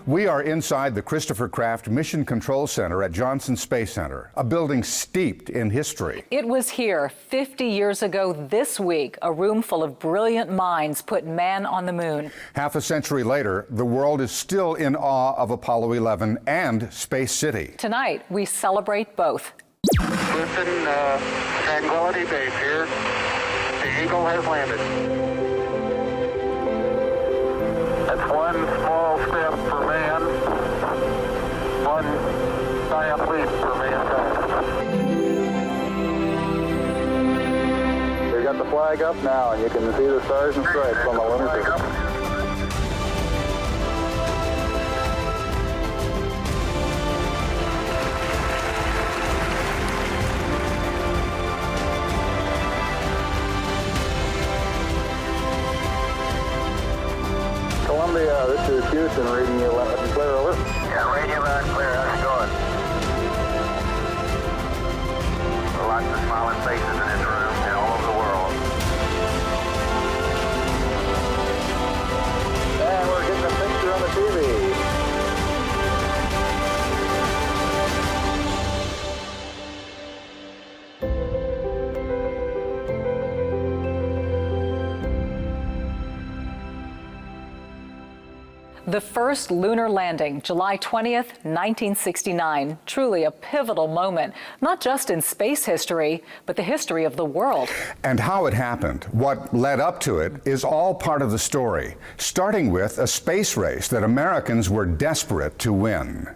We are inside the Christopher Kraft Mission Control Center at Johnson Space Center, a building steeped in history. It was here 50 years ago this week. A room full of brilliant minds put man on the moon. Half a century later, the world is still in awe of Apollo 11 and Space City. Tonight, we celebrate both. Listen, Tranquility Base here. The Eagle has landed. That's one small step for man, one giant leap for mankind. We've got the flag up now, and you can see the stars and stripes on the lunar surface. Columbia, this is Houston, reading you loud and clear, over. Yeah, radio loud and clear, how's it going? Lots of smiling faces in this room and all over the world. And we're getting a picture on the TV. The first lunar landing, July 20th, 1969. Truly a pivotal moment, not just in space history, but the history of the world. And how it happened, what led up to it, is all part of the story, starting with a space race that Americans were desperate to win.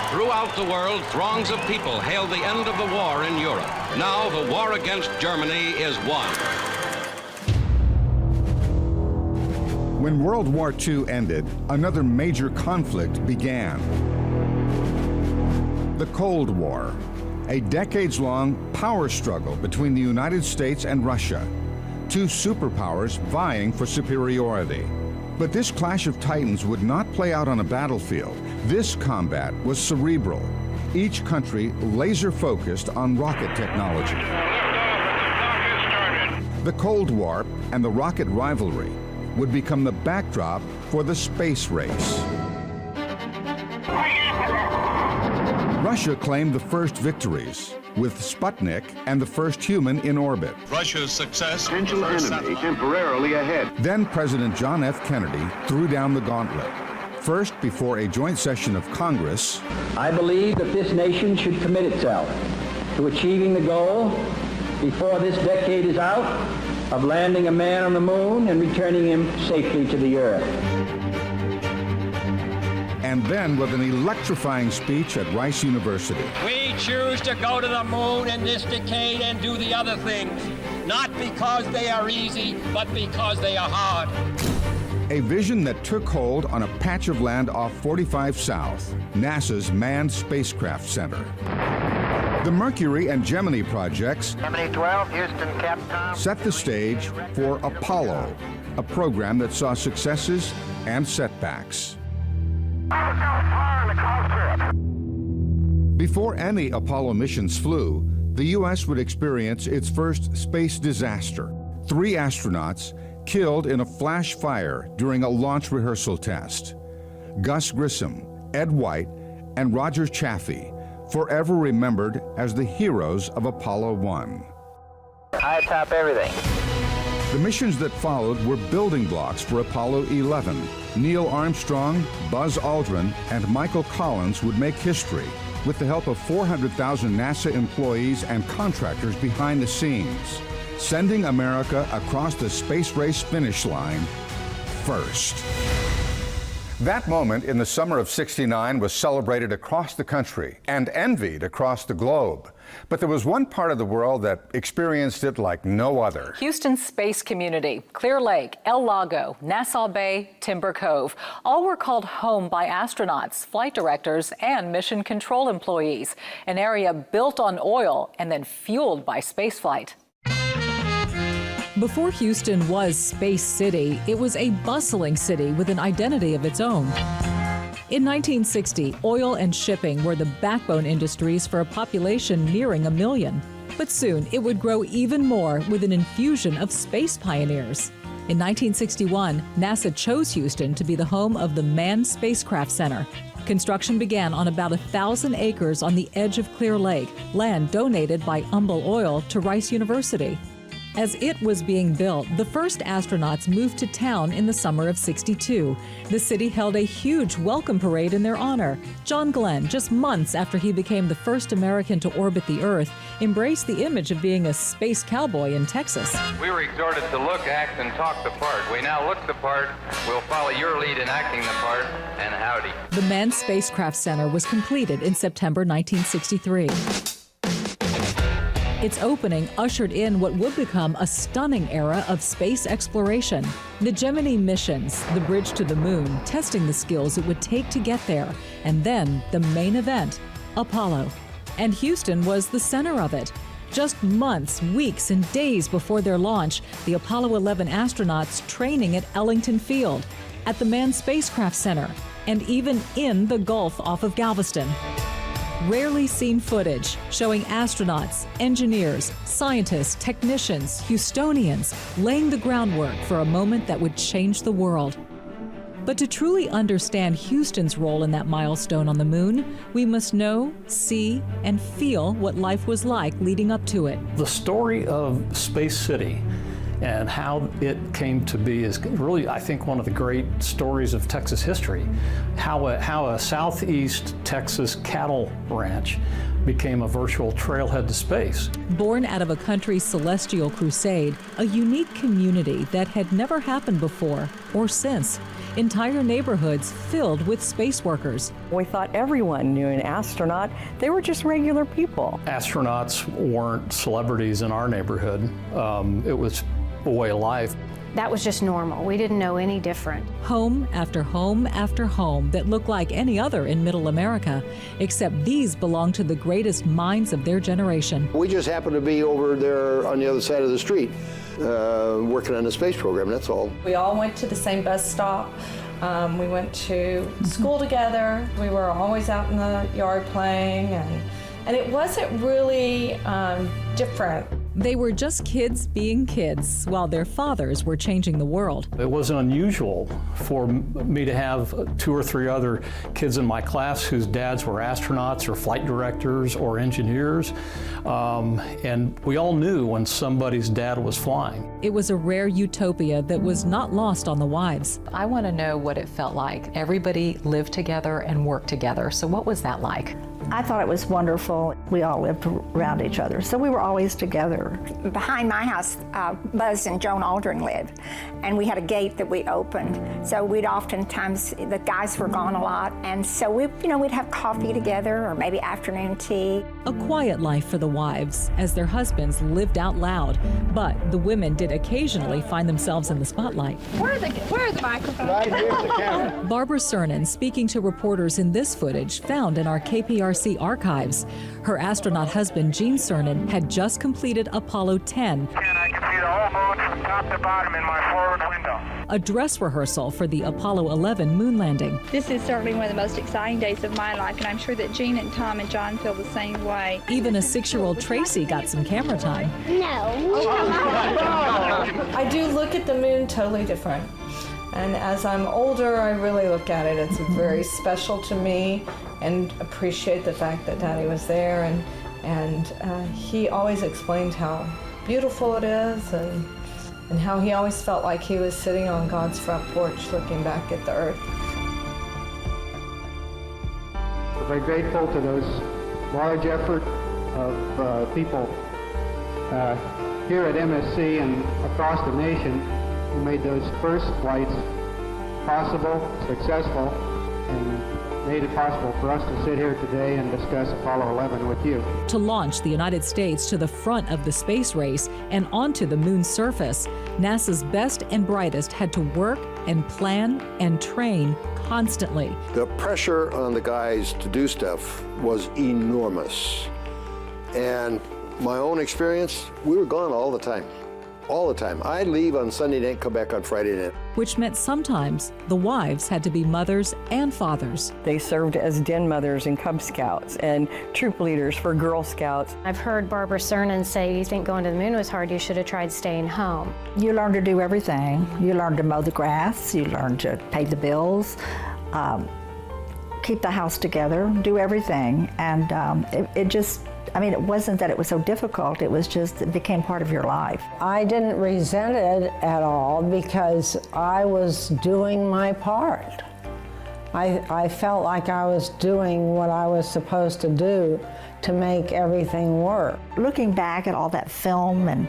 Throughout the world, throngs of people hailed the end of the war in Europe. Now the war against Germany is won. When World War II ended, another major conflict began. The Cold War, a decades-long power struggle between the United States and Russia, two superpowers vying for superiority. But this clash of titans would not play out on a battlefield. This combat was cerebral, each country laser-focused on rocket technology. The Cold War and the rocket rivalry would become the backdrop for the space race. Russia claimed the first victories, with Sputnik and the first human in orbit. Russia's success. Potential enemy temporarily ahead. Then President John F. Kennedy threw down the gauntlet. First, before a joint session of Congress, I believe that this nation should commit itself to achieving the goal before this decade is out of landing a man on the moon and returning him safely to the earth. and then with an electrifying speech at Rice University. We choose to go to the moon in this decade and do the other things, not because they are easy, but because they are hard. A vision that took hold on a patch of land off 45 South, NASA's Manned Spacecraft Center. The Mercury and Gemini projects Gemini 12, Houston, Capcom. set the stage for Apollo, a program that saw successes and setbacks. Before any Apollo missions flew, the U.S. would experience its first space disaster. 3 astronauts killed in a flash fire during a launch rehearsal test. Gus Grissom, Ed White, and Roger Chaffee, forever remembered as the heroes of Apollo 1. I top everything. The missions that followed were building blocks for Apollo 11. Neil Armstrong, Buzz Aldrin, and Michael Collins would make history with the help of 400,000 NASA employees and contractors behind the scenes, sending America across the space race finish line first. That moment in the summer of '69 was celebrated across the country and envied across the globe. But there was one part of the world that experienced it like no other. Houston's space community, Clear Lake, El Lago, Nassau Bay, Timber Cove, all were called home by astronauts, flight directors, and mission control employees. An area built on oil and then fueled by spaceflight. Before Houston was Space City, it was a bustling city with an identity of its own. In 1960, oil and shipping were the backbone industries for a population nearing 1 million. But soon, it would grow even more with an infusion of space pioneers. In 1961, NASA chose Houston to be the home of the Manned Spacecraft Center. Construction began on about 1,000 acres on the edge of Clear Lake, land donated by Humble Oil to Rice University. As it was being built, the first astronauts moved to town in the summer of '62. The city held a huge welcome parade in their honor. John Glenn, just months after he became the first American to orbit the Earth, embraced the image of being a space cowboy in Texas. We were exhorted to look, act, and talk the part. We now look the part. We'll follow your lead in acting the part, and howdy. The Manned Spacecraft Center was completed in September 1963. Its opening ushered in what would become a stunning era of space exploration. The Gemini missions, the bridge to the moon, testing the skills it would take to get there, and then the main event, Apollo. And Houston was the center of it. Just months, weeks, and days before their launch, the Apollo 11 astronauts training at Ellington Field, at the Manned Spacecraft Center, and even in the Gulf off of Galveston. Rarely seen footage showing astronauts, engineers, scientists, technicians, Houstonians laying the groundwork for a moment that would change the world. But to truly understand Houston's role in that milestone on the moon, we must know, see, and feel what life was like leading up to it. The story of Space City and how it came to be is really, I think, one of the great stories of Texas history. How a southeast Texas cattle ranch became a virtual trailhead to space. Born out of a country's celestial crusade, a unique community that had never happened before or since. Entire neighborhoods filled with space workers. We thought everyone knew an astronaut. They were just regular people. Astronauts weren't celebrities in our neighborhood. It was a way of life. That was just normal. We didn't know any different. Home after home after home that looked like any other in Middle America, except these belonged to the greatest minds of their generation. We just happened to be over there on the other side of the street, working on the space program, that's all. We all went to the same bus stop. We went to school together. We were always out in the yard playing, and it wasn't really different. They were just kids being kids, while their fathers were changing the world. It wasn't unusual for me to have 2 or 3 other kids in my class whose dads were astronauts or flight directors or engineers, and we all knew when somebody's dad was flying. It was a rare utopia that was not lost on the wives. I want to know what it felt like. Everybody lived together and worked together. So what was that like? I thought it was wonderful. We all lived around each other, so we were always together. Behind my house, Buzz and Joan Aldrin lived, and we had a gate that we opened. So we'd oftentimes, the guys were gone a lot, and so we'd have coffee together or maybe afternoon tea. A quiet life for the wives, as their husbands lived out loud, but the women did occasionally find themselves in the spotlight. Where are the microphones? Right here's the camera. Barbara Cernan speaking to reporters in this footage found in our KPRC archives. Her astronaut husband, Gene Cernan, had just completed Apollo 10. And I can see the whole moon from top to bottom in my forward window. A dress rehearsal for the Apollo 11 moon landing. This is certainly one of the most exciting days of my life, and I'm sure that Gene and Tom and John feel the same way. Even a 6-year-old Tracy got some camera time. No. I do look at the moon totally different. And as I'm older, I really look at it. It's very special to me and appreciate the fact that Daddy was there. And he always explained how beautiful it is and how he always felt like he was sitting on God's front porch looking back at the earth. We're very grateful to those large effort of people here at MSC and across the nation who made those first flights possible, successful, and made it possible for us to sit here today and discuss Apollo 11 with you. To launch the United States to the front of the space race and onto the moon's surface, NASA's best and brightest had to work and plan and train constantly. The pressure on the guys to do stuff was enormous. And my own experience, we were gone all the time. All the time. I'd leave on Sunday night, come back on Friday night. which meant sometimes the wives had to be mothers and fathers. They served as den mothers in Cub Scouts and troop leaders for Girl Scouts. I've heard Barbara Cernan say, you think going to the moon was hard, you should have tried staying home. You learn to do everything. You learn to mow the grass, you learn to pay the bills, keep the house together, do everything. And it wasn't that it was so difficult, it was just, it became part of your life. I didn't resent it at all because I was doing my part. I felt like I was doing what I was supposed to do to make everything work. Looking back at all that film and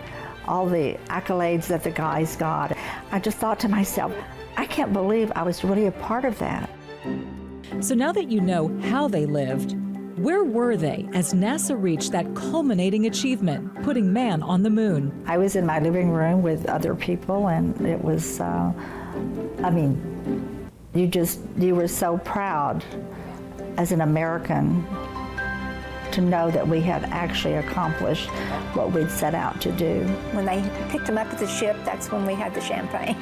all the accolades that the guys got, I just thought to myself, I can't believe I was really a part of that. So now that you know how they lived, where were they as NASA reached that culminating achievement, putting man on the moon? I was in my living room with other people, and it was, you were so proud as an American to know that we had actually accomplished what we'd set out to do. When they picked them up at the ship, that's when we had the champagne.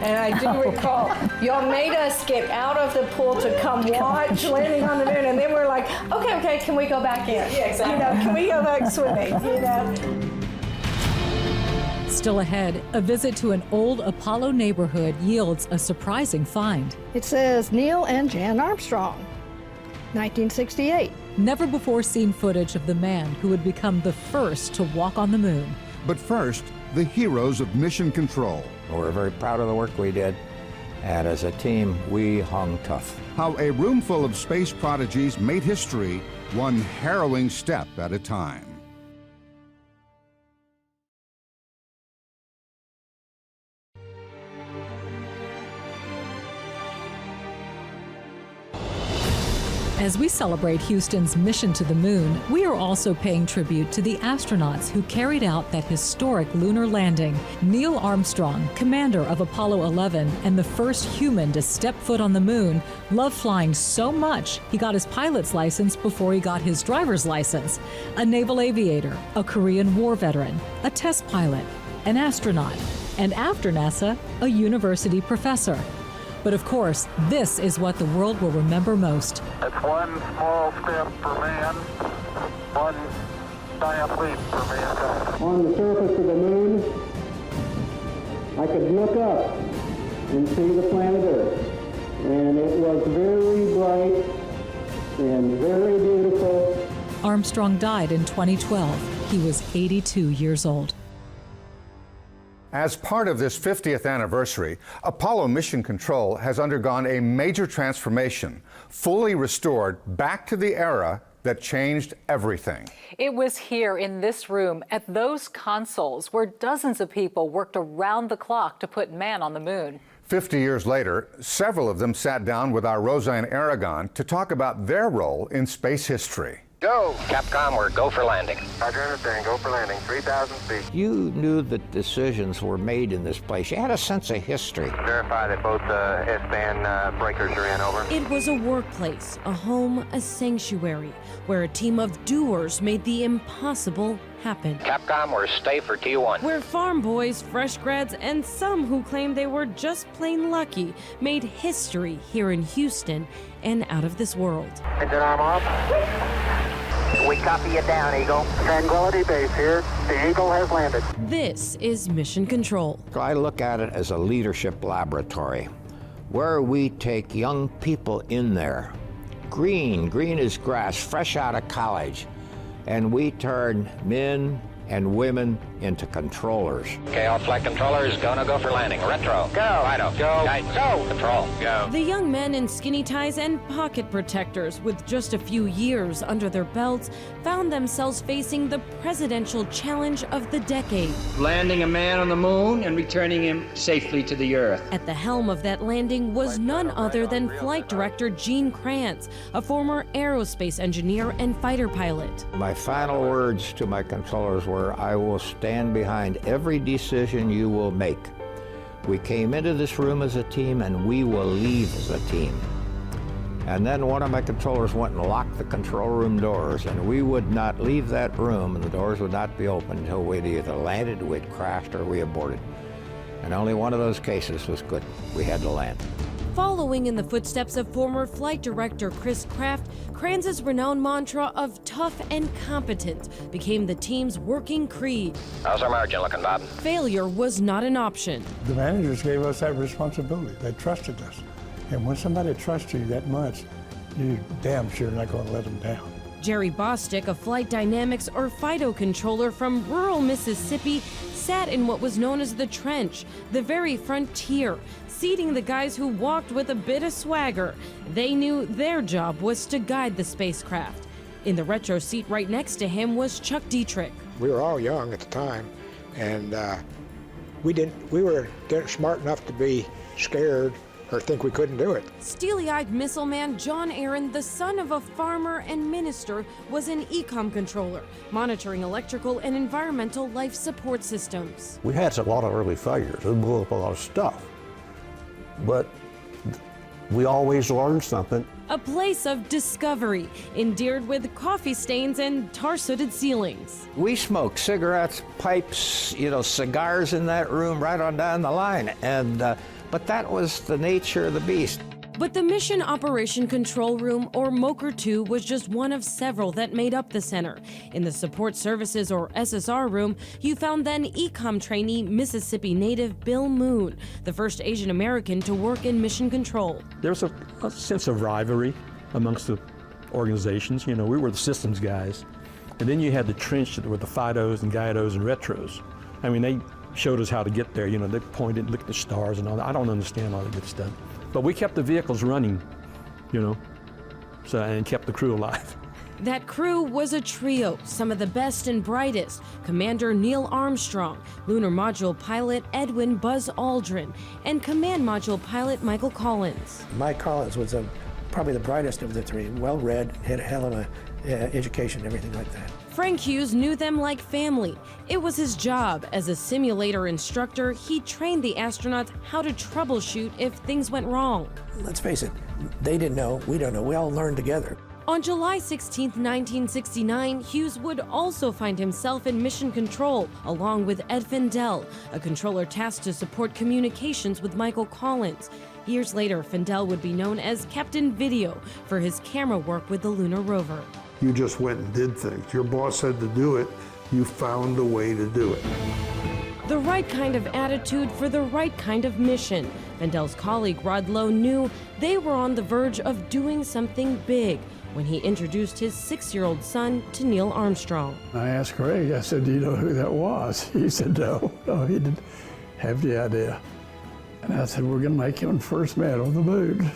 And I do recall, y'all made us get out of the pool to come watch landing on the moon, and then we're like, okay, can we go back in? Yeah, exactly. Can we go back swimming, Still ahead, a visit to an old Apollo neighborhood yields a surprising find. It says Neil and Jan Armstrong, 1968. Never before seen footage of the man who would become the first to walk on the moon. But first, the heroes of Mission Control. We're very proud of the work we did, and as a team, we hung tough. How a room full of space prodigies made history, one harrowing step at a time. As we celebrate Houston's mission to the moon, we are also paying tribute to the astronauts who carried out that historic lunar landing. Neil Armstrong, commander of Apollo 11 and the first human to step foot on the moon, loved flying so much he got his pilot's license before he got his driver's license. A naval aviator, a Korean War veteran, a test pilot, an astronaut, and after NASA, a university professor. But of course, this is what the world will remember most. It's one small step for man, one giant leap for mankind. On the surface of the moon, I could look up and see the planet Earth. And it was very bright and very beautiful. Armstrong died in 2012. He was 82 years old. As part of this 50th anniversary, Apollo Mission Control has undergone a major transformation, fully restored back to the era that changed everything. It was here in this room at those consoles where dozens of people worked around the clock to put man on the moon. 50 years later, several of them sat down with our Roseanne Aragon to talk about their role in space history. Go! Capcom, we're go for landing. Roger, understand. Go for landing. 3,000 feet. You knew that decisions were made in this place. You had a sense of history. Verify that both S-band breakers are in, over. It was a workplace, a home, a sanctuary, where a team of doers made the impossible happen. Capcom, we're stay for T1. Where farm boys, fresh grads, and some who claimed they were just plain lucky made history here in Houston and out of this world. Engine arm off. We copy you down, Eagle. Tranquility Base here. The Eagle has landed. This is Mission Control. I look at it as a leadership laboratory where we take young people in there. Green as grass, fresh out of college. And we turn men and women into controllers. Okay, all flight controllers, gonna go for landing. Retro, go. Fido, go. Guidance, go. Control, go. The young men in skinny ties and pocket protectors with just a few years under their belts found themselves facing the presidential challenge of the decade. Landing a man on the moon and returning him safely to the Earth. At the helm of that landing was none other than Flight Director Gene Kranz, a former aerospace engineer and fighter pilot. My final words to my controllers were, I will stand behind every decision you will make. We came into this room as a team and we will leave as a team. And then one of my controllers went and locked the control room doors, and we would not leave that room and the doors would not be open until we'd either landed, we'd crashed, or we aborted. And only one of those cases was good. We had to land. Following in the footsteps of former flight director Chris Kraft, Kranz's renowned mantra of tough and competent became the team's working creed. How's our margin looking, Bob? Failure was not an option. The managers gave us that responsibility. They trusted us. And when somebody trusts you that much, you're damn sure not going to let them down. Jerry Bostick, a flight dynamics or FIDO controller from rural Mississippi, sat in what was known as the trench, the very frontier, seating the guys who walked with a bit of swagger. They knew their job was to guide the spacecraft. In the retro seat right next to him was Chuck Dietrich. We were all young at the time, and we were smart enough to be scared or think we couldn't do it. Steely-eyed missile man John Aaron, the son of a farmer and minister, was an ECOM controller, monitoring electrical and environmental life support systems. We had a lot of early failures. We blew up a lot of stuff. But we always learned something. A place of discovery, endeared with coffee stains and tar-sooted ceilings. We smoked cigarettes, pipes, cigars in that room right on down the line. But that was the nature of the beast. But the Mission Operation Control Room, or MOCR 2, was just one of several that made up the center. In the Support Services, or SSR room, you found then ECOM trainee Mississippi native Bill Moon, the first Asian American to work in mission control. There's a sense of rivalry amongst the organizations. We were the systems guys. And then you had the trench that were the FIDOs and GUIDOs and retros. I mean, they showed us how to get there. They pointed, looked at the stars and all that. I don't understand all that good stuff. But we kept the vehicles running, and kept the crew alive. That crew was a trio, some of the best and brightest. Commander Neil Armstrong, Lunar Module Pilot Edwin Buzz Aldrin, and Command Module Pilot Michael Collins. Mike Collins was probably the brightest of the three, well-read, had a hell of an education, everything like that. Frank Hughes knew them like family. It was his job. As a simulator instructor, he trained the astronauts how to troubleshoot if things went wrong. Let's face it, they didn't know, we don't know, we all learned together. On July 16, 1969, Hughes would also find himself in mission control, along with Ed Fendel, a controller tasked to support communications with Michael Collins. Years later, Fendel would be known as Captain Video for his camera work with the lunar rover. You just went and did things. Your boss said to do it, you found a way to do it. The right kind of attitude for the right kind of mission. Fendel's colleague Rod Lowe knew they were on the verge of doing something big when he introduced his 6-year-old son to Neil Armstrong. I asked Craig, I said, do you know who that was? He said, no, he didn't have the idea. And I said, we're going to make him first man on the moon.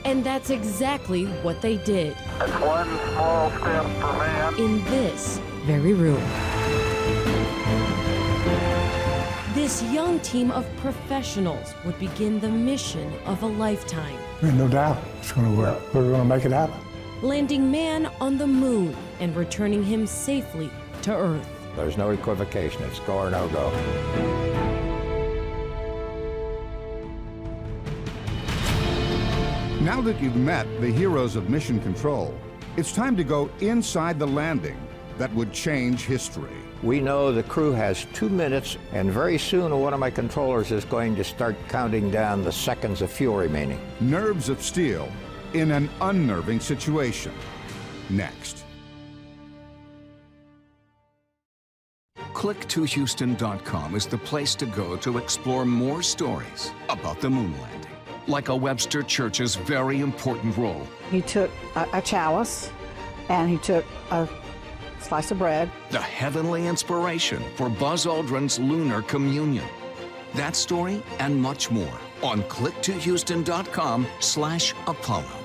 And that's exactly what they did. It's one small step for man. In this very room. This young team of professionals would begin the mission of a lifetime. No doubt it's going to work. We're going to make it happen. Landing man on the moon and returning him safely to Earth. There's no equivocation. It's go or no go. Now that you've met the heroes of Mission Control, it's time to go inside the landing that would change history. We know the crew has 2 minutes, and very soon one of my controllers is going to start counting down the seconds of fuel remaining. Nerves of steel in an unnerving situation. Next. Click2Houston.com is the place to go to explore more stories about the moon landing, like a Webster Church's very important role. He took a chalice and he took a slice of bread. The heavenly inspiration for Buzz Aldrin's lunar communion. That story and much more on click2Houston.com/Apollo.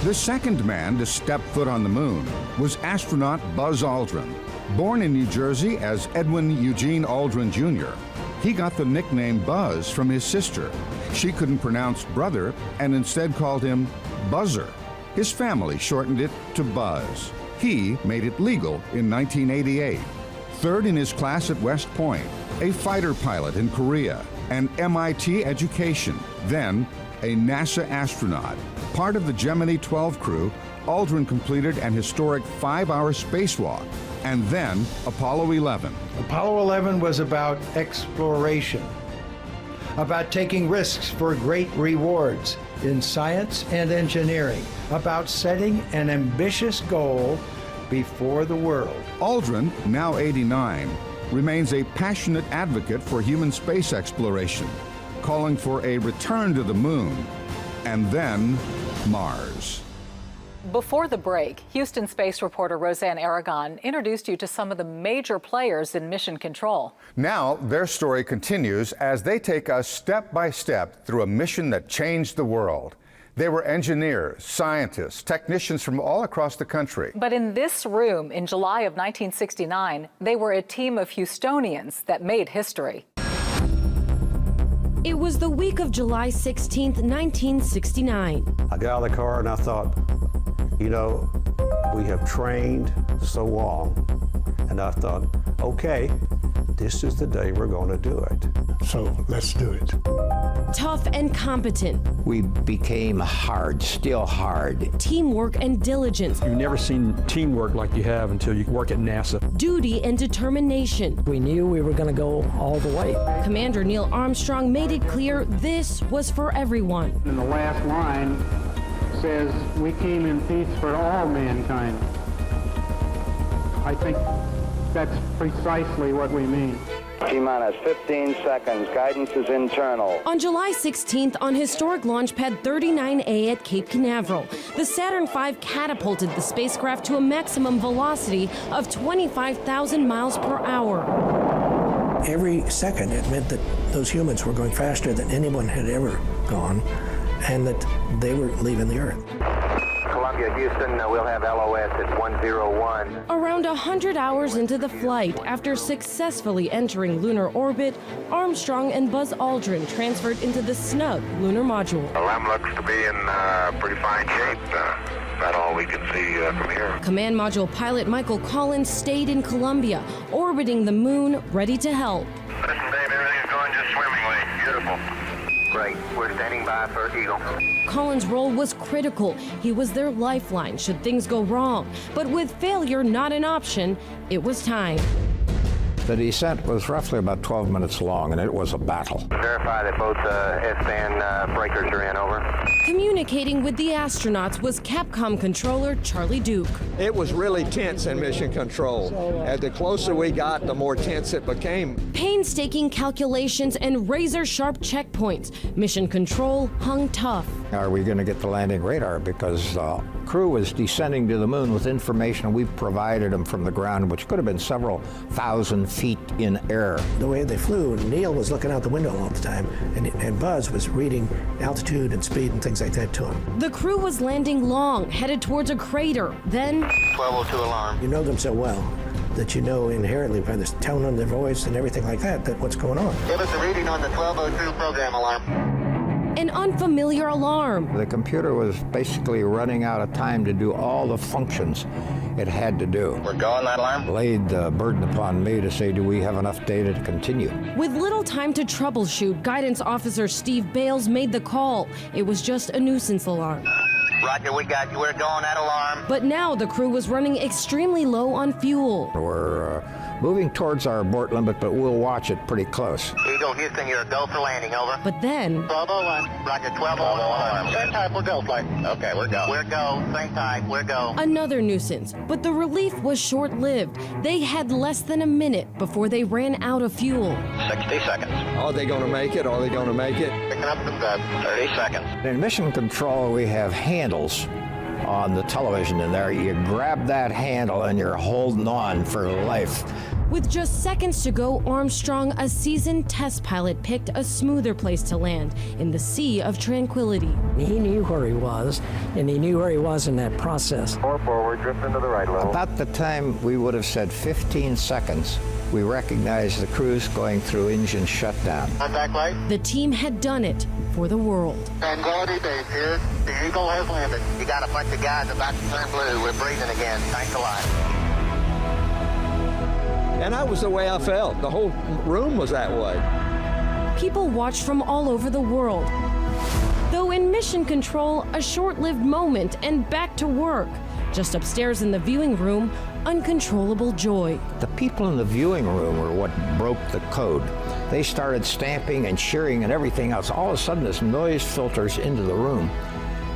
The second man to step foot on the moon was astronaut Buzz Aldrin. Born in New Jersey as Edwin Eugene Aldrin Jr., he got the nickname Buzz from his sister. She couldn't pronounce brother and instead called him Buzzer. His family shortened it to Buzz. He made it legal in 1988. Third in his class at West Point, a fighter pilot in Korea, an MIT education, then a NASA astronaut, part of the Gemini 12 crew, Aldrin completed an historic 5-hour spacewalk, and then Apollo 11. Apollo 11 was about exploration, about taking risks for great rewards in science and engineering, about setting an ambitious goal before the world. Aldrin, now 89, remains a passionate advocate for human space exploration, calling for a return to the moon and then Mars. Before the break, Houston space reporter Roseanne Aragon introduced you to some of the major players in mission control. Now, their story continues as they take us step by step through a mission that changed the world. They were engineers, scientists, technicians from all across the country. But in this room in July of 1969, they were a team of Houstonians that made history. It was the week of July 16th, 1969. I got out of the car and I thought, you know, we have trained so long. And I thought, okay, this is the day we're going to do it. So let's do it. Tough and competent. We became hard, still hard. Teamwork and diligence. You've never seen teamwork like you have until you work at NASA. Duty and determination. We knew we were going to go all the way. Commander Neil Armstrong made it clear this was for everyone. And the last line says, "We came in peace for all mankind." I think that's precisely what we mean. T-minus 15 seconds. Guidance is internal. On July 16th, on historic launch pad 39A at Cape Canaveral, the Saturn V catapulted the spacecraft to a maximum velocity of 25,000 miles per hour. Every second, it meant that those humans were going faster than anyone had ever gone, and that they were leaving the Earth. Columbia, Houston, we'll have LOS at 101. Around 100 hours into the flight, after successfully entering lunar orbit, Armstrong and Buzz Aldrin transferred into the snug lunar module. LM looks to be in pretty fine shape. About all we can see from here. Command Module pilot Michael Collins stayed in Columbia, orbiting the moon, ready to help. Listen, Dave, everything's going just swimmingly. Beautiful. Great. We're standing by for Eagle. Collins' role was critical. He was their lifeline should things go wrong. But with failure not an option, it was time. The descent was roughly about 12 minutes long, and it was a battle. Verify that both S-band breakers are in, over. Communicating with the astronauts was Capcom controller Charlie Duke. It was really tense in mission control. As the closer we got, the more tense it became. Painstaking calculations and razor-sharp checkpoints. Mission control hung tough. Are we going to get the landing radar? Because the crew was descending to the moon with information we provided them from the ground, which could have been several thousand feet in air. The way they flew, Neil was looking out the window all the time, and Buzz was reading altitude and speed and things like that to him. The crew was landing long, headed towards a crater. Then 1202 alarm. You know them so well that you know inherently by the tone of their voice and everything like that what's going on. Give us a reading on the 1202 program alarm. an unfamiliar alarm. The computer was basically running out of time to do all the functions it had to do. We're going, that alarm? Laid the burden upon me to say, do we have enough data to continue? With little time to troubleshoot, Guidance Officer Steve Bales made the call. It was just a nuisance alarm. Roger, we got you. We're going, that alarm. But now the crew was running extremely low on fuel. We're moving towards our abort limit, but we'll watch it pretty close. Eagle, Houston, you're a go for landing, over. But then... 1201, roger, 1201. Same type, we're go, flight. Okay, we're go. We're go, same type, we're go. Another nuisance, but the relief was short-lived. They had less than a minute before they ran out of fuel. 60 seconds. Are they going to make it? Are they going to make it? Picking up the 30 seconds. In mission control, we have handles on the television in there. You grab that handle and you're holding on for life. With just seconds to go, Armstrong, a seasoned test pilot, picked a smoother place to land in the Sea of Tranquility. He knew where he was, and he knew where he was in that process. 4 forward, drift into the right level. About the time we would have said 15 seconds, we recognized the crew's going through engine shutdown. Contact light. The team had done it for the world. Tranquility Base here. The Eagle has landed. You got a bunch of guys about to turn blue. We're breathing again. Thanks a lot. And that was the way I felt. The whole room was that way. People watched from all over the world. Though in Mission Control, a short-lived moment and back to work. Just upstairs in the viewing room, uncontrollable joy. The people in the viewing room were what broke the code. They started stamping and cheering and everything else. All of a sudden, this noise filters into the room,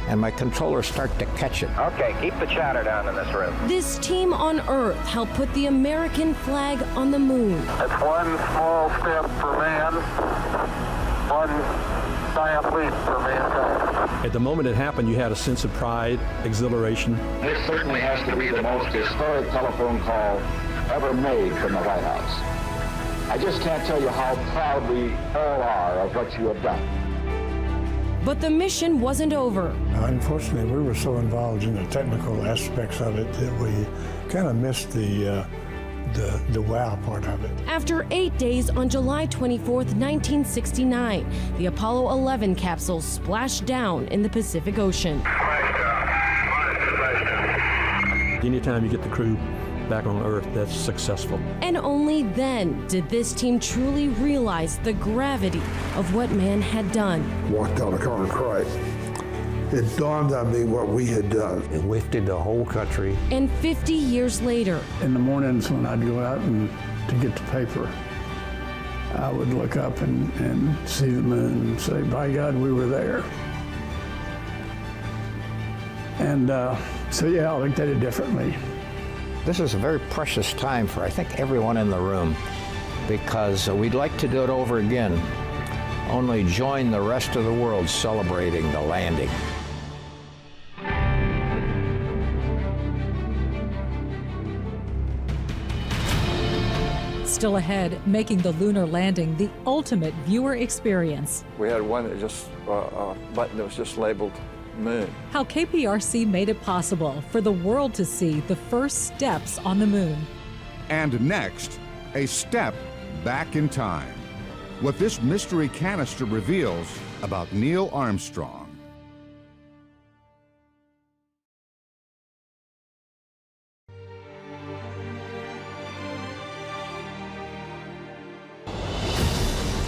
and my controllers start to catch it. Okay, keep the chatter down in this room. This team on Earth helped put the American flag on the moon. It's one small step for man, one giant leap for mankind. At the moment it happened, you had a sense of pride, exhilaration. This certainly has to be the most historic telephone call ever made from the White House. I just can't tell you how proud we all are of what you have done. But the mission wasn't over. Unfortunately, we were so involved in the technical aspects of it that we kind of missed the wow part of it. After 8 days on July 24th, 1969, the Apollo 11 capsule splashed down in the Pacific Ocean. Anytime you get the crew back on Earth, that's successful. And only then did this team truly realize the gravity of what man had done. Walked down the car and cried. It dawned on me what we had done. It lifted the whole country. And 50 years later, In the mornings when I'd go out and to get the paper, I would look up and see the moon and say, by God, we were there. And so yeah, I looked at it differently. This is a very precious time for, I think, everyone in the room, because we'd like to do it over again, only join the rest of the world celebrating the landing. Still ahead, making the lunar landing the ultimate viewer experience. We had one that just, a button that was just labeled moon. How KPRC made it possible for the world to see the first steps on the moon. And next, a step back in time. What this mystery canister reveals about Neil Armstrong.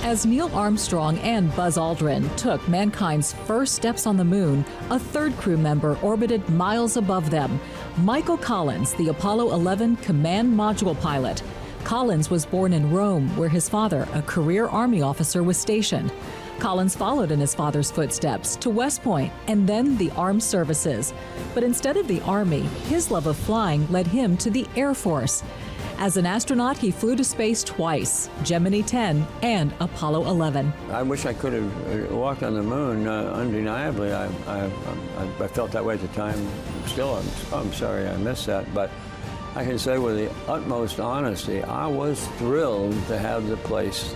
As Neil Armstrong and Buzz Aldrin took mankind's first steps on the moon, a third crew member orbited miles above them, Michael Collins, the Apollo 11 command module pilot. Collins was born in Rome, where his father, a career Army officer, was stationed. Collins followed in his father's footsteps to West Point and then the Armed Services. But instead of the Army, his love of flying led him to the Air Force. As an astronaut, he flew to space twice, Gemini 10 and Apollo 11. I wish I could have walked on the moon. Undeniably, I felt that way at the time. Still, I'm sorry I missed that. But I can say with the utmost honesty, I was thrilled to have the place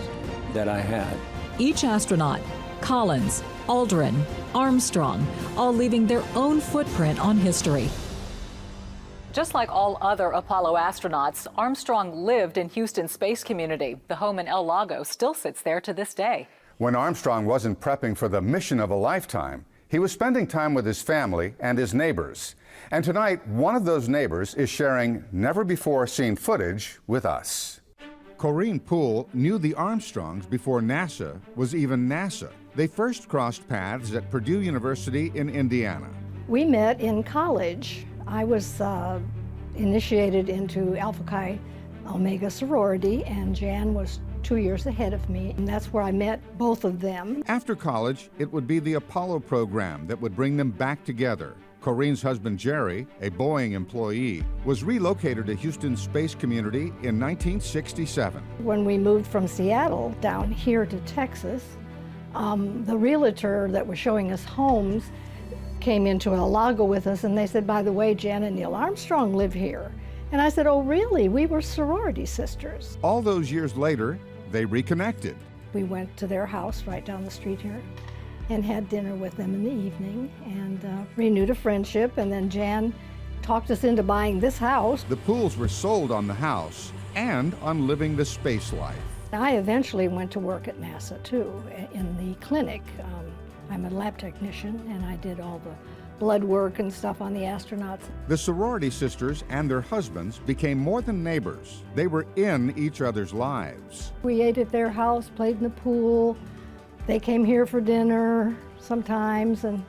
that I had. Each astronaut, Collins, Aldrin, Armstrong, all leaving their own footprint on history. Just like all other Apollo astronauts, Armstrong lived in Houston's space community. The home in El Lago still sits there to this day. When Armstrong wasn't prepping for the mission of a lifetime, he was spending time with his family and his neighbors. And tonight, one of those neighbors is sharing never-before-seen footage with us. Corinne Poole knew the Armstrongs before NASA was even NASA. They first crossed paths at Purdue University in Indiana. We met in college. I was initiated into Alpha Chi Omega sorority, and Jan was 2 years ahead of me, and that's where I met both of them. After college, it would be the Apollo program that would bring them back together. Corinne's husband, Jerry, a Boeing employee, was relocated to Houston's space community in 1967. When we moved from Seattle down here to Texas, the realtor that was showing us homes came into El Lago with us, and they said, by the way, Jan and Neil Armstrong live here. And I said, oh, really? We were sorority sisters. All those years later, they reconnected. We went to their house right down the street here and had dinner with them in the evening and renewed a friendship. And then Jan talked us into buying this house. The Pools were sold on the house and on living the space life. I eventually went to work at NASA, too, in the clinic. I'm a lab technician, and I did all the blood work and stuff on the astronauts. The sorority sisters and their husbands became more than neighbors. They were in each other's lives. We ate at their house, played in the pool. They came here for dinner, sometimes, and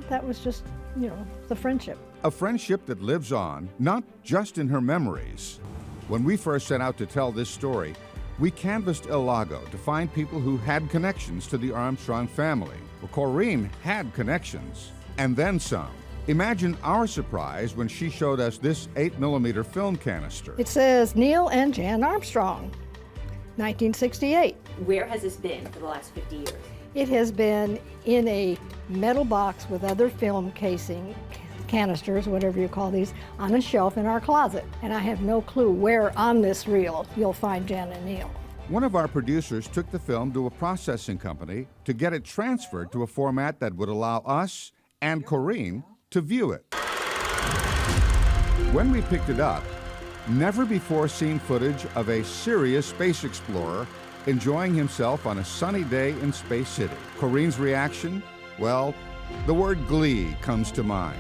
that was just, you know, the friendship. A friendship that lives on, not just in her memories. When we first set out to tell this story, we canvassed El Lago to find people who had connections to the Armstrong family. Well, Corrine had connections, and then some. Imagine our surprise when she showed us this 8mm film canister. It says Neil and Jan Armstrong, 1968. Where has this been for the last 50 years? It has been in a metal box with other film casing, canisters, whatever you call these, on a shelf in our closet. And I have no clue where on this reel you'll find Jan and Neil. One of our producers took the film to a processing company to get it transferred to a format that would allow us and Corrine to view it. When we picked it up, never before seen footage of a serious space explorer enjoying himself on a sunny day in Space City. Corrine's reaction? Well, the word glee comes to mind.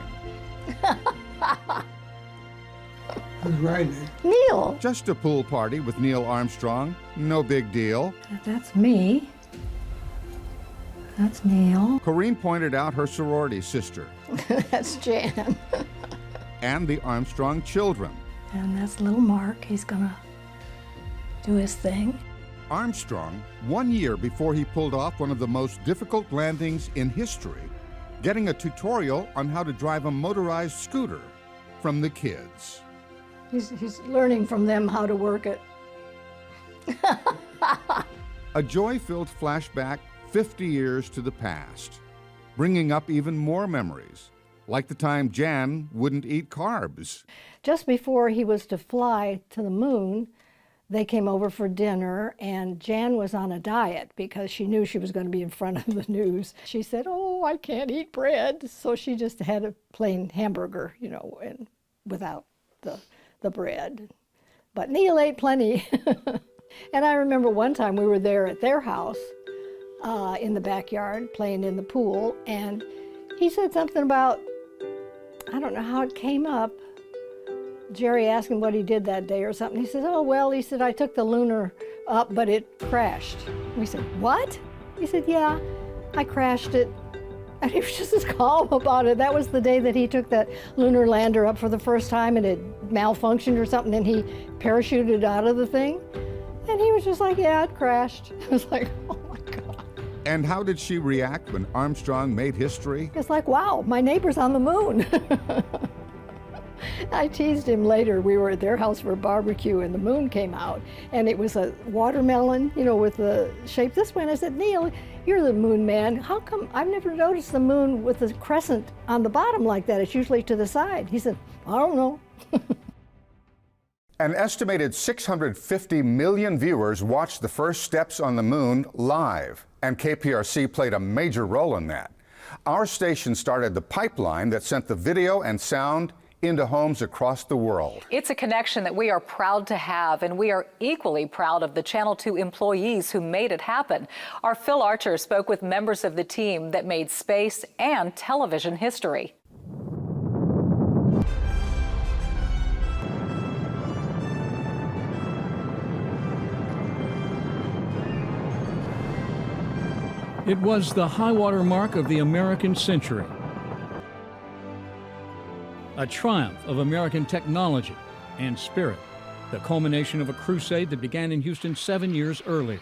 Who's riding it? Neil. Just a pool party with Neil Armstrong, no big deal. That's me. That's Neil. Corrine pointed out her sorority sister. That's Jan. And the Armstrong children. And that's little Mark. He's gonna do his thing. Armstrong, 1 year before he pulled off one of the most difficult landings in history, getting a tutorial on how to drive a motorized scooter from the kids. He's learning from them how to work it. A joy-filled flashback 50 years to the past, bringing up even more memories, like the time Jan wouldn't eat carbs. Just before he was to fly to the moon, they came over for dinner, and Jan was on a diet because she knew she was going to be in front of the news. She said, "Oh, I can't eat bread." So she just had a plain hamburger, you know, and without the bread. But Neil ate plenty. And I remember one time we were there at their house in the backyard playing in the pool, and he said something about, I don't know how it came up. Jerry asked him what he did that day or something. He said, "Oh, well," he said, "I took the lunar up, but it crashed." We said, "What?" He said, "Yeah, I crashed it." And he was just as calm about it. That was the day that he took that lunar lander up for the first time, and it malfunctioned or something, and he parachuted out of the thing. And he was just like, "Yeah, it crashed." I was like, oh my God. And how did she react when Armstrong made history? It's like, wow, my neighbor's on the moon. I teased him later. We were at their house for a barbecue, and the moon came out, and it was a watermelon, you know, with the shape this way. And I said, "Neil, you're the moon man. How come I've never noticed the moon with the crescent on the bottom like that? It's usually to the side." He said, "I don't know." An estimated 650 million viewers watched the first steps on the moon live, and KPRC played a major role in that. Our station started the pipeline that sent the video and sound into homes across the world. It's a connection that we are proud to have, and we are equally proud of the Channel 2 employees who made it happen. Our Phil Archer spoke with members of the team that made space and television history. It was the high-water mark of the American century. A triumph of American technology and spirit, the culmination of a crusade that began in Houston 7 years earlier.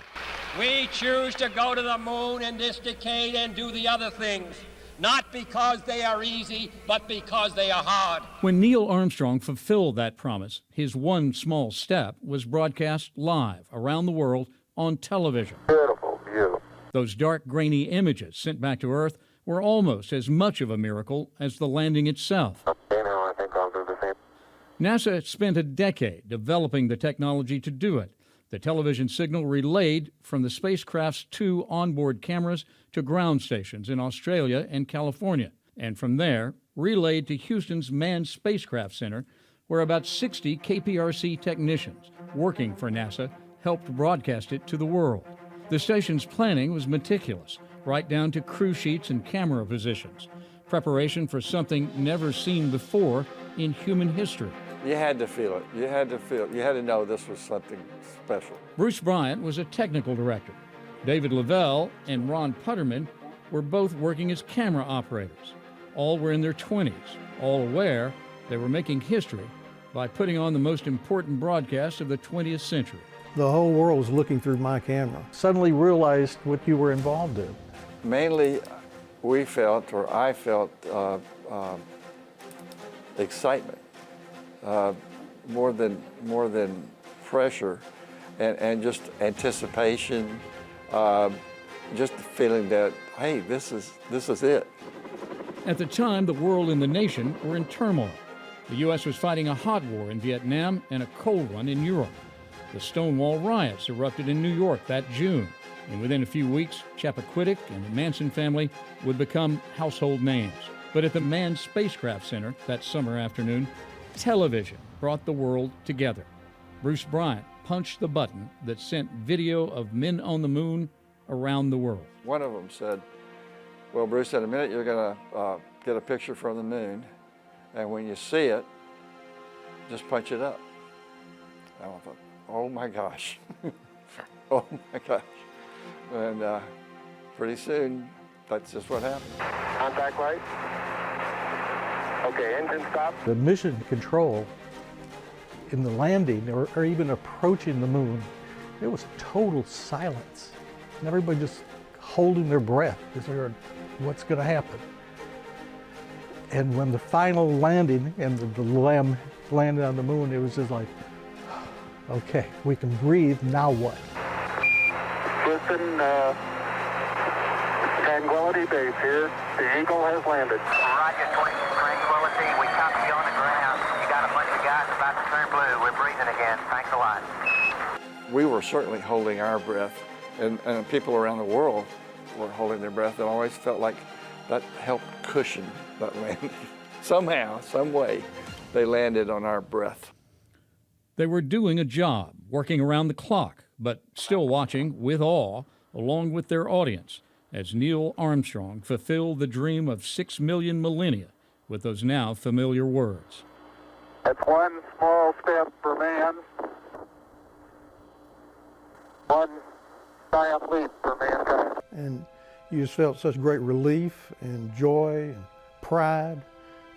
We choose to go to the moon in this decade and do the other things, not because they are easy, but because they are hard. When Neil Armstrong fulfilled that promise, his one small step was broadcast live around the world on television. Beautiful view. Those dark, grainy images sent back to Earth were almost as much of a miracle as the landing itself. Okay, now I think I'll do the same. NASA spent a decade developing the technology to do it. The television signal relayed from the spacecraft's 2 onboard cameras to ground stations in Australia and California, and from there relayed to Houston's Manned Spacecraft Center, where about 60 KPRC technicians working for NASA helped broadcast it to the world. The station's planning was meticulous, right down to crew sheets and camera positions. Preparation for something never seen before in human history. You had to feel it. You had to feel it. You had to know this was something special. Bruce Bryant was a technical director. David Lavelle and Ron Putterman were both working as camera operators. All were in their 20s, all aware they were making history by putting on the most important broadcast of the 20th century. The whole world was looking through my camera. Suddenly realized what you were involved in. Mainly, we felt, or I felt, excitement, more than pressure, and just anticipation, just the feeling that, hey, this is it. At the time, the world and the nation were in turmoil. The U.S. was fighting a hot war in Vietnam and a cold one in Europe. The Stonewall riots erupted in New York that June, and within a few weeks, Chappaquiddick and the Manson family would become household names. But at the Manned Spacecraft Center that summer afternoon, television brought the world together. Bruce Bryant punched the button that sent video of men on the moon around the world. One of them said, well, Bruce, in a minute you're going to get a picture from the moon, and when you see it, just punch it up. And I thought, oh my gosh, oh my gosh. And pretty soon, that's just what happened. Contact light. Okay, engine stop. The mission control in the landing or even approaching the moon, there was total silence. And everybody just holding their breath because they heard what's going to happen. And when the final landing and the LEM landed on the moon, it was just like, okay, we can breathe, now what? Listen, Tranquility Base here. The Eagle has landed. Roger, Tranquility. We copy you on the ground. You got a bunch of guys about to turn blue. We're breathing again. Thanks a lot. We were certainly holding our breath, and people around the world were holding their breath, and always felt like that helped cushion that landing. Somehow, some way, they landed on our breath. They were doing a job, working around the clock, but still watching with awe, along with their audience, as Neil Armstrong fulfilled the dream of 6 million millennia with those now familiar words. That's one small step for man, one giant leap for mankind. And you just felt such great relief and joy and pride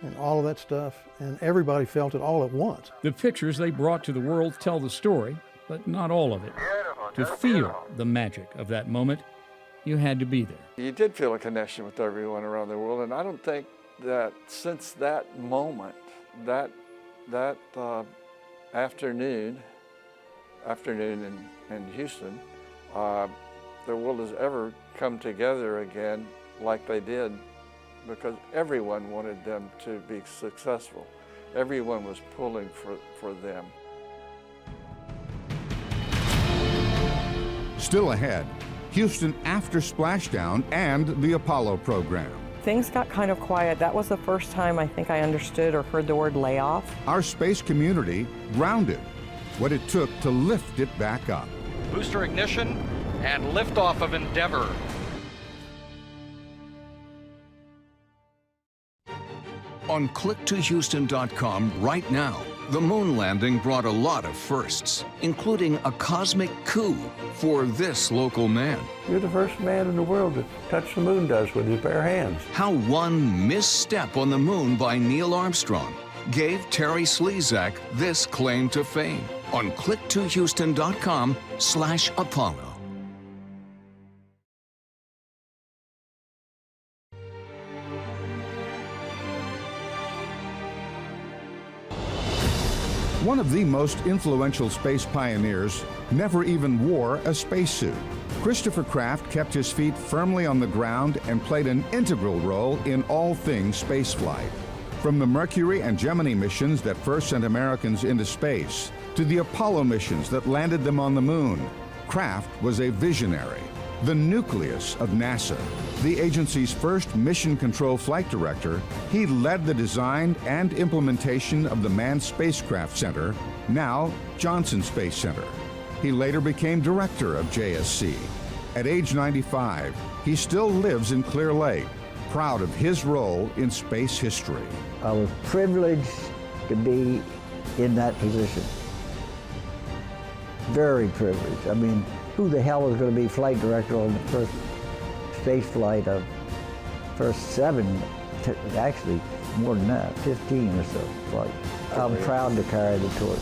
and all of that stuff, and everybody felt it all at once. The pictures they brought to the world tell the story, but not all of it. To feel the magic of that moment, you had to be there. You did feel a connection with everyone around the world, and I don't think that since that moment, that afternoon in Houston, the world has ever come together again like they did, because everyone wanted them to be successful. Everyone was pulling for them. Still ahead, Houston after splashdown and the Apollo program. Things got kind of quiet. That was the first time I think I understood or heard the word layoff. Our space community grounded, what it took to lift it back up. Booster ignition and liftoff of Endeavour. On click2houston.com right now, the moon landing brought a lot of firsts, including a cosmic coup for this local man. You're the first man in the world to touch the moon with his bare hands. How one misstep on the moon by Neil Armstrong gave Terry Slezak this claim to fame on click2houston.com/Apollo. One of the most influential space pioneers never even wore a spacesuit. Christopher Kraft kept his feet firmly on the ground and played an integral role in all things spaceflight. From the Mercury and Gemini missions that first sent Americans into space, to the Apollo missions that landed them on the moon, Kraft was a visionary, the nucleus of NASA. The agency's first mission control flight director, he led the design and implementation of the Manned Spacecraft Center, now Johnson Space Center. He later became director of JSC. At age 95, he still lives in Clear Lake, proud of his role in space history. I was privileged to be in that position. Very privileged. I mean, who the hell was going to be flight director on the first space flight of First 7, actually more than that, 15 or so flights. I'm proud to carry the torch.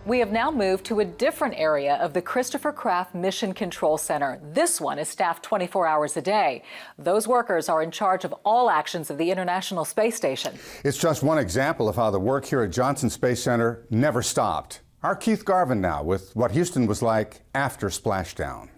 We have now moved to a different area of the Christopher Kraft Mission Control Center. This one is staffed 24 hours a day. Those workers are in charge of all actions of the International Space Station. It's just one example of how the work here at Johnson Space Center never stopped. Our Keith Garvin now with what Houston was like after splashdown.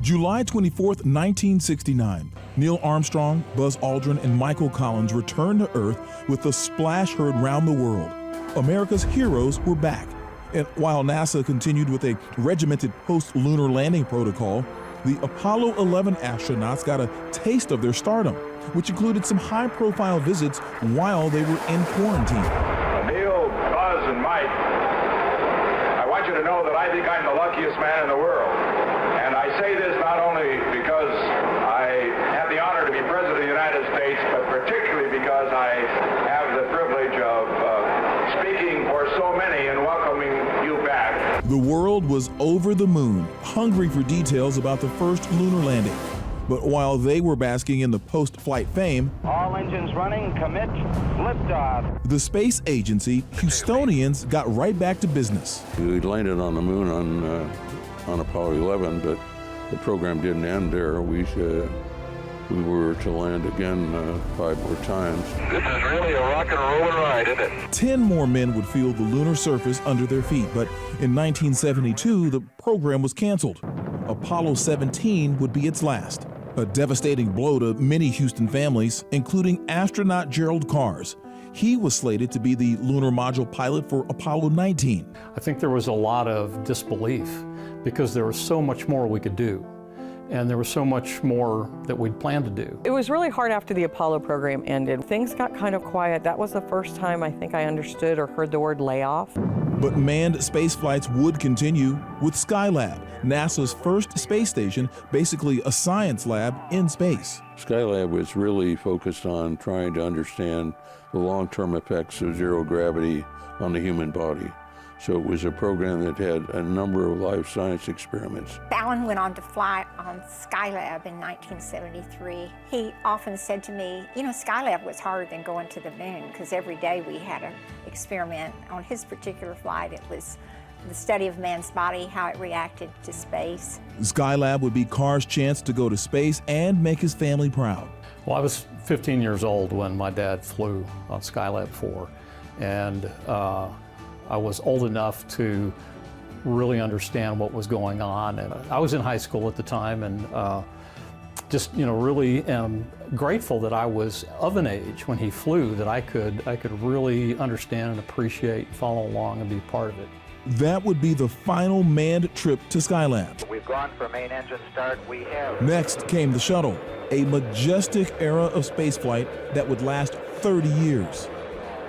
July 24th, 1969. Neil Armstrong, Buzz Aldrin, and Michael Collins returned to Earth with a splash heard round the world. America's heroes were back. And while NASA continued with a regimented post-lunar landing protocol, the Apollo 11 astronauts got a taste of their stardom, which included some high-profile visits while they were in quarantine. Neil, Buzz, and Mike, I want you to know that I think I'm the luckiest man in the world. And I say this not only because I have the honor to be President of the United States, but particularly because I have the privilege of speaking for so many and welcoming you back. The world was over the moon, hungry for details about the first lunar landing. But while they were basking in the post-flight fame, all engines running, commit, liftoff. The space agency, Houstonians, got right back to business. We landed on the moon on Apollo 11, but the program didn't end there. We were to land again 5 more times. This is really a rock and roll ride, isn't it? 10 more men would feel the lunar surface under their feet, but in 1972, the program was canceled. Apollo 17 would be its last. A devastating blow to many Houston families, including astronaut Gerald Kars. He was slated to be the lunar module pilot for Apollo 19. I think there was a lot of disbelief because there was so much more we could do. And there was so much more that we'd planned to do. It was really hard after the Apollo program ended. Things got kind of quiet. That was the first time I think I understood or heard the word layoff. But manned space flights would continue with Skylab, NASA's first space station, basically a science lab in space. Skylab was really focused on trying to understand the long-term effects of zero gravity on the human body. So it was a program that had a number of life science experiments. Alan went on to fly on Skylab in 1973. He often said to me, you know, Skylab was harder than going to the moon because every day we had an experiment. On his particular flight, it was the study of man's body, how it reacted to space. Skylab would be Kars' chance to go to space and make his family proud. Well, I was 15 years old when my dad flew on Skylab 4, and I was old enough to really understand what was going on. And I was in high school at the time, and just, you know, really am grateful that I was of an age when he flew that I could really understand and appreciate, follow along, and be part of it. That would be the final manned trip to Skylab. We've gone for main engine start. We have. Next came the shuttle, a majestic era of spaceflight that would last 30 years.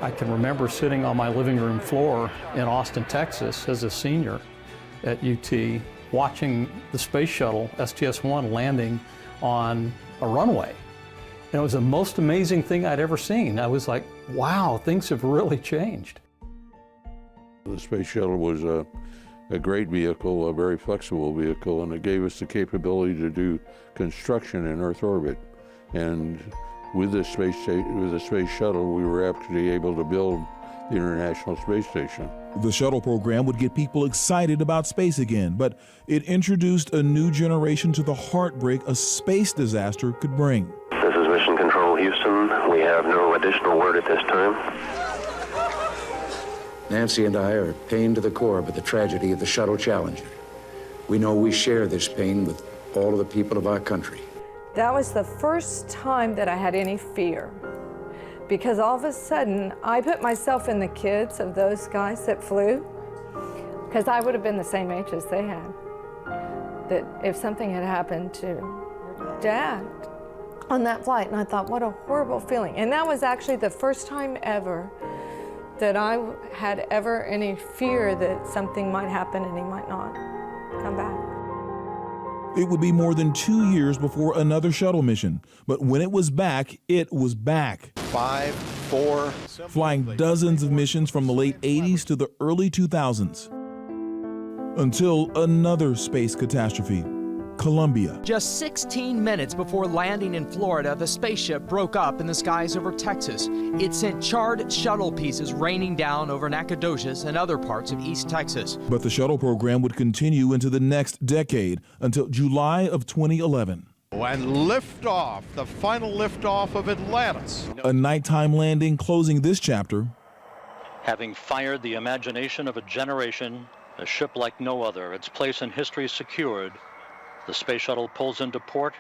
I can remember sitting on my living room floor in Austin, Texas as a senior at UT, watching the space shuttle, STS-1, landing on a runway. And it was the most amazing thing I'd ever seen. I was like, wow, things have really changed. The space shuttle was a great vehicle, a very flexible vehicle, and it gave us the capability to do construction in Earth orbit. And with the space shuttle, we were actually able to build the International Space Station. The shuttle program would get people excited about space again, but it introduced a new generation to the heartbreak a space disaster could bring. This is Mission Control Houston. We have no additional word at this time. Nancy and I are pained to the core by the tragedy of the Shuttle Challenger. We know we share this pain with all of the people of our country. That was the first time that I had any fear, because all of a sudden I put myself in the kids of those guys that flew, because I would have been the same age as they had, that if something had happened to Dad on that flight, and I thought, what a horrible feeling. And that was actually the first time ever that I had ever any fear that something might happen and he might not come back. It would be more than 2 years before another shuttle mission, but when it was back, it was back. 5, 4, flying dozens of missions from the late 80s to the early 2000s. Until another space catastrophe. Columbia. Just 16 minutes before landing in Florida, the spaceship broke up in the skies over Texas. It sent charred shuttle pieces raining down over Nacogdoches and other parts of East Texas. But the shuttle program would continue into the next decade until July of 2011. And liftoff, the final liftoff of Atlantis. A nighttime landing closing this chapter. Having fired the imagination of a generation, a ship like no other, its place in history secured, the space shuttle pulls into port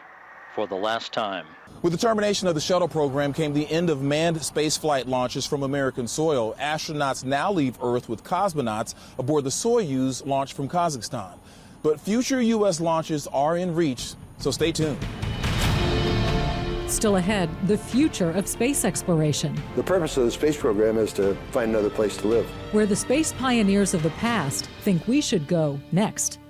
for the last time. With the termination of the shuttle program came the end of manned spaceflight launches from American soil. Astronauts now leave Earth with cosmonauts aboard the Soyuz launched from Kazakhstan. But future U.S. launches are in reach, so stay tuned. Still ahead, the future of space exploration, The purpose of the space program is to find another place to live. where the space pioneers of the past think we should go next.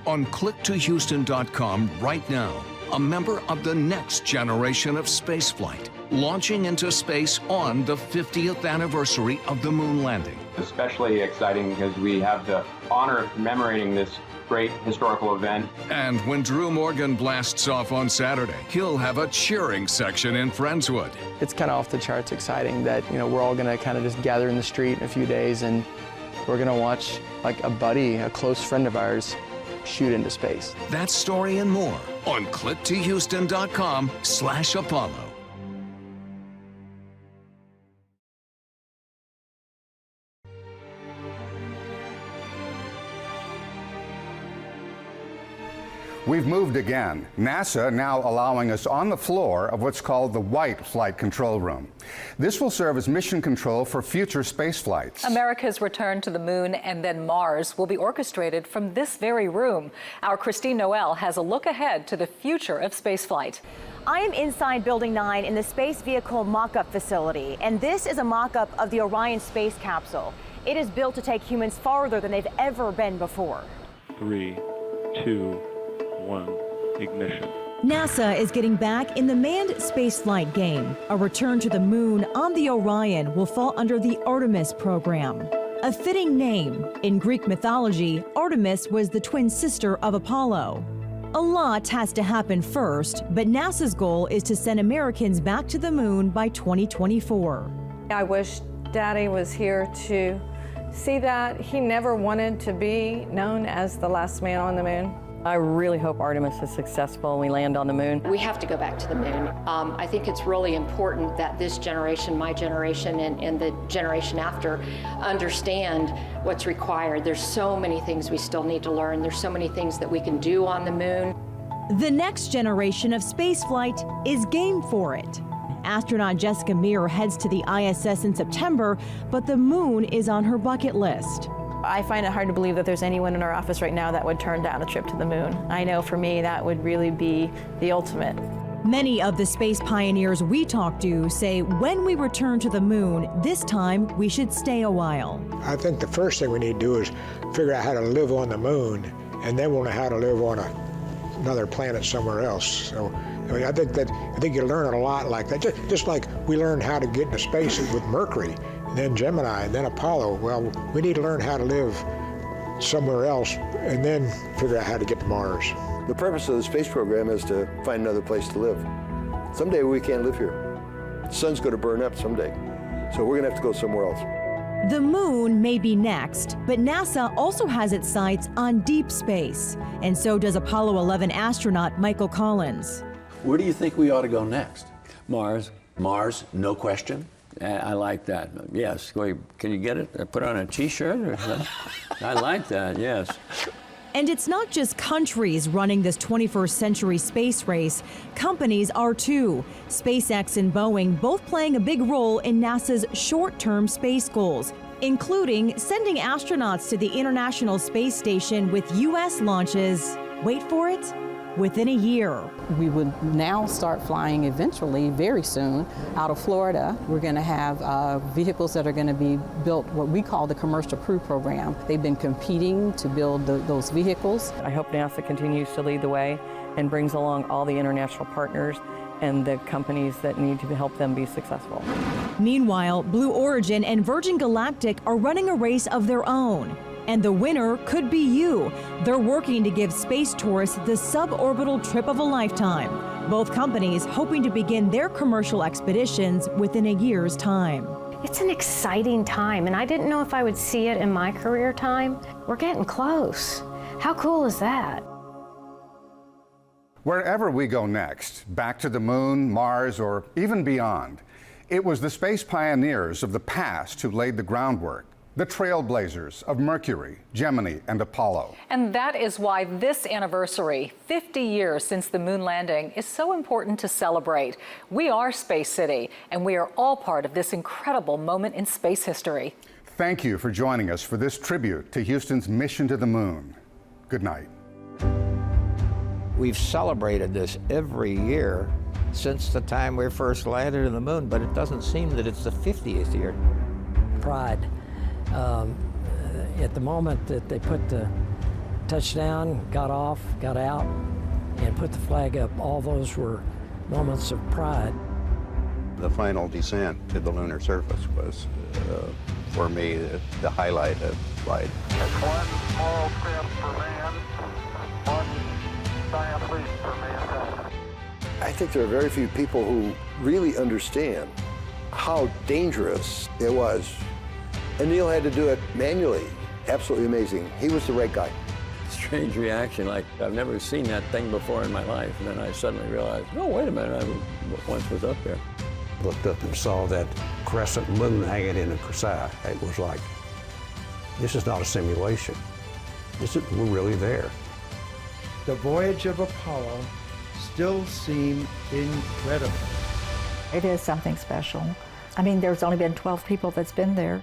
On clicktohouston.com right now, a member of the next generation of spaceflight, launching into space on the 50th anniversary of the moon landing. Especially exciting because we have the honor of commemorating this great historical event. And when Drew Morgan blasts off on Saturday, he'll have a cheering section in Friendswood. It's kind of off the charts exciting that, we're all going to kind of just gather in the street in a few days and we're going to watch like a buddy, a close friend of ours, shoot into space. That story and more on clicktohouston.com/Apollo. We've moved again. NASA now allowing us on the floor of what's called the White Flight Control Room. This will serve as mission control for future space flights. America's return to the moon and then Mars will be orchestrated from this very room. Our Christine Noel has a look ahead to the future of spaceflight. I am inside Building 9 in the Space Vehicle Mock-Up Facility, and this is a mock-up of the Orion space capsule. It is built to take humans farther than they've ever been before. 3, 2, 1, ignition. NASA is getting back in the manned spaceflight game. A return to the moon on the Orion will fall under the Artemis program. A fitting name. In Greek mythology, Artemis was the twin sister of Apollo. A lot has to happen first, but NASA's goal is to send Americans back to the moon by 2024. I wish Daddy was here to see that. He never wanted to be known as the last man on the moon. I really hope Artemis is successful and we land on the moon. We have to go back to the moon. I think it's really important that this generation, my generation, and the generation after understand what's required. There's so many things we still need to learn. There's so many things that we can do on the moon. The next generation of spaceflight is game for it. Astronaut Jessica Meir heads to the ISS in September, but the moon is on her bucket list. I find it hard to believe that there's anyone in our office right now that would turn down a trip to the moon. I know for me that would really be the ultimate. Many of the space pioneers we talk to say when we return to the moon, this time we should stay a while. I think the first thing we need to do is figure out how to live on the moon, and then we'll know how to live on another planet somewhere else. So I think you learn a lot like that. Just like we learned how to get into space with Mercury, and then Gemini, and then Apollo. Well, we need to learn how to live somewhere else and then figure out how to get to Mars. The purpose of the space program is to find another place to live. Someday we can't live here. The sun's going to burn up someday, so we're going to have to go somewhere else. The moon may be next, but NASA also has its sights on deep space, and so does Apollo 11 astronaut Michael Collins. Where do you think we ought to go next? Mars. Mars, no question. I like that. Yes. Can you get it? Put on a T-shirt? I like that, yes. And it's not just countries running this 21st century space race. Companies are too. SpaceX and Boeing both playing a big role in NASA's short-term space goals, including sending astronauts to the International Space Station with U.S. launches, wait for it, within a year. We would now start flying eventually, very soon, out of Florida. We're going to have vehicles that are going to be built, what we call the Commercial Crew Program. They've been competing to build those vehicles. I hope NASA continues to lead the way and brings along all the international partners and the companies that need to help them be successful. Meanwhile, Blue Origin and Virgin Galactic are running a race of their own. And the winner could be you. They're working to give space tourists the suborbital trip of a lifetime. Both companies hoping to begin their commercial expeditions within a year's time. It's an exciting time, and I didn't know if I would see it in my career time. We're getting close. How cool is that? Wherever we go next, back to the moon, Mars, or even beyond, it was the space pioneers of the past who laid the groundwork. The trailblazers of Mercury, Gemini, and Apollo. And that is why this anniversary, 50 years since the moon landing, is so important to celebrate. We are Space City, and we are all part of this incredible moment in space history. Thank you for joining us for this tribute to Houston's mission to the moon. Good night. We've celebrated this every year since the time we first landed on the moon, but it doesn't seem that it's the 50th year. Pride. At the moment that they put the touchdown, got off, got out, and put the flag up, all those were moments of pride. The final descent to the lunar surface was, for me, the highlight of flight. One small step for man, one giant leap for mankind. I think there are very few people who really understand how dangerous it was. And Neil had to do it manually. Absolutely amazing. He was the right guy. Strange reaction, like I've never seen that thing before in my life. And then I suddenly realized, oh, wait a minute, I once was up there. Looked up and saw that crescent moon hanging in the sky. It was like, this is not a simulation. We're really there. The voyage of Apollo still seemed incredible. It is something special. I mean, there's only been 12 people that's been there.